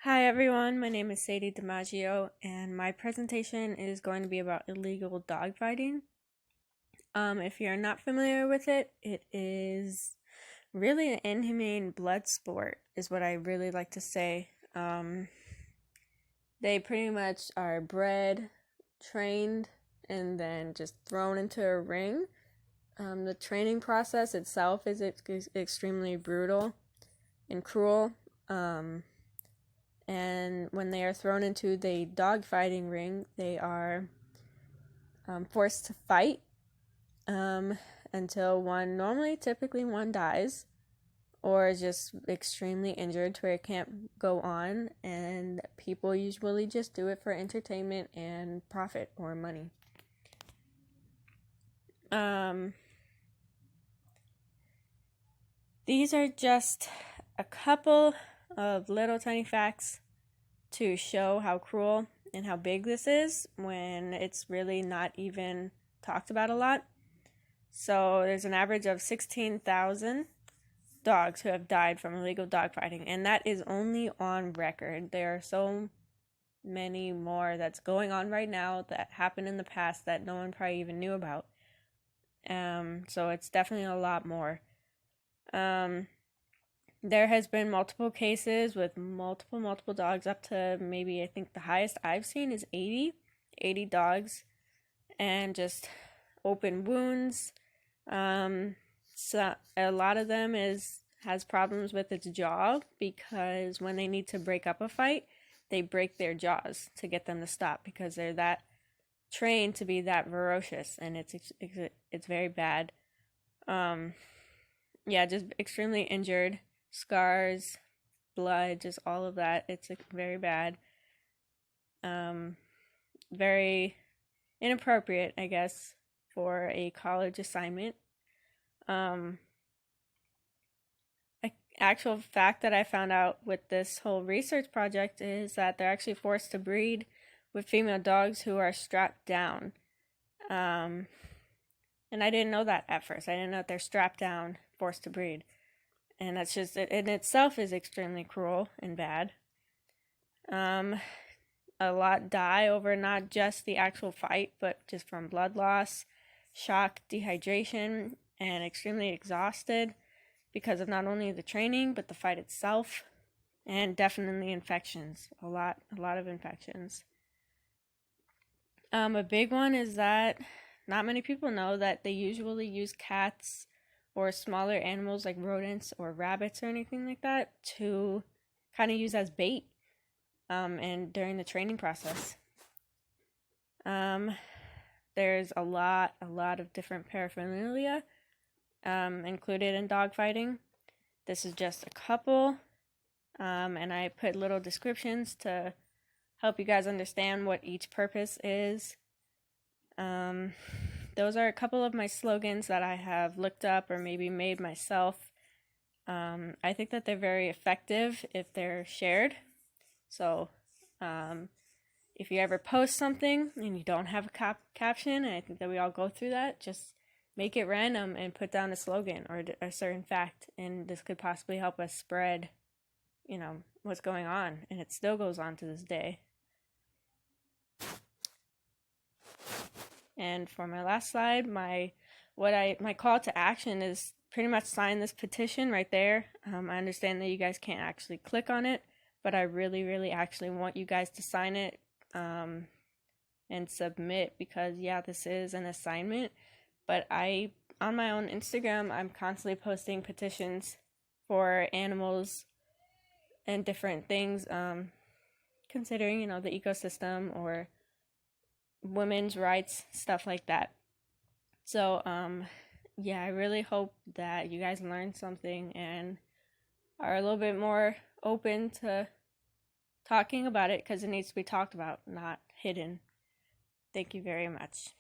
Hi everyone, my name is Sadie DiMaggio, and my presentation is going to be about illegal dogfighting. If you're not familiar with it, it is really an inhumane blood sport, is what I really like to say. They pretty much are bred, trained, and then just thrown into a ring. The training process itself is extremely brutal and cruel. And when they are thrown into the dogfighting ring, they are forced to fight until typically one dies, or is just extremely injured to where it can't go on, and people usually just do it for entertainment and profit or money. These are just a couple of little tiny facts to show how cruel and how big this is when it's really not even talked about a lot. So there's an average of 16,000 dogs who have died from illegal dogfighting, and that is only on record. There are so many more that's going on right now that happened in the past that no one probably even knew about. So it's definitely a lot more. There has been multiple cases with multiple dogs, up to maybe, I think the highest I've seen is 80 dogs, and just open wounds. So a lot of them has problems with its jaw, because when they need to break up a fight, they break their jaws to get them to stop, because they're that trained to be that ferocious, and it's very bad. Yeah, just extremely injured, scars, blood, just all of that. It's very bad. Very inappropriate, I guess, for a college assignment. An actual fact that I found out with this whole research project is that they're actually forced to breed with female dogs who are strapped down. And I didn't know that at first. I didn't know that they're strapped down, forced to breed. And that's just, it in itself is extremely cruel and bad. A lot die over not just the actual fight, but just from blood loss, shock, dehydration, and extremely exhausted because of not only the training but the fight itself, and definitely infections. A lot of infections. A big one is that not many people know that they usually use cats or smaller animals like rodents or rabbits or anything like that to kind of use as bait, and during the training process. There's a lot of different paraphernalia included in dogfighting. This is just a couple, and I put little descriptions to help you guys understand what each purpose is. Those are a couple of my slogans that I have looked up or maybe made myself. I think that they're very effective if they're shared. So, if you ever post something and you don't have a caption, and I think that we all go through that, just make it random and put down a slogan or a certain fact, and this could possibly help us spread, what's going on, and it still goes on to this day. And for my last slide, my call to action is pretty much sign this petition right there. I understand that you guys can't actually click on it, but I really actually want you guys to sign it and submit, because this is an assignment. But on my own Instagram, I'm constantly posting petitions for animals and different things, considering the ecosystem or women's rights, stuff like that. So I really hope that you guys learned something and are a little bit more open to talking about it, because it needs to be talked about, not hidden. Thank you very much.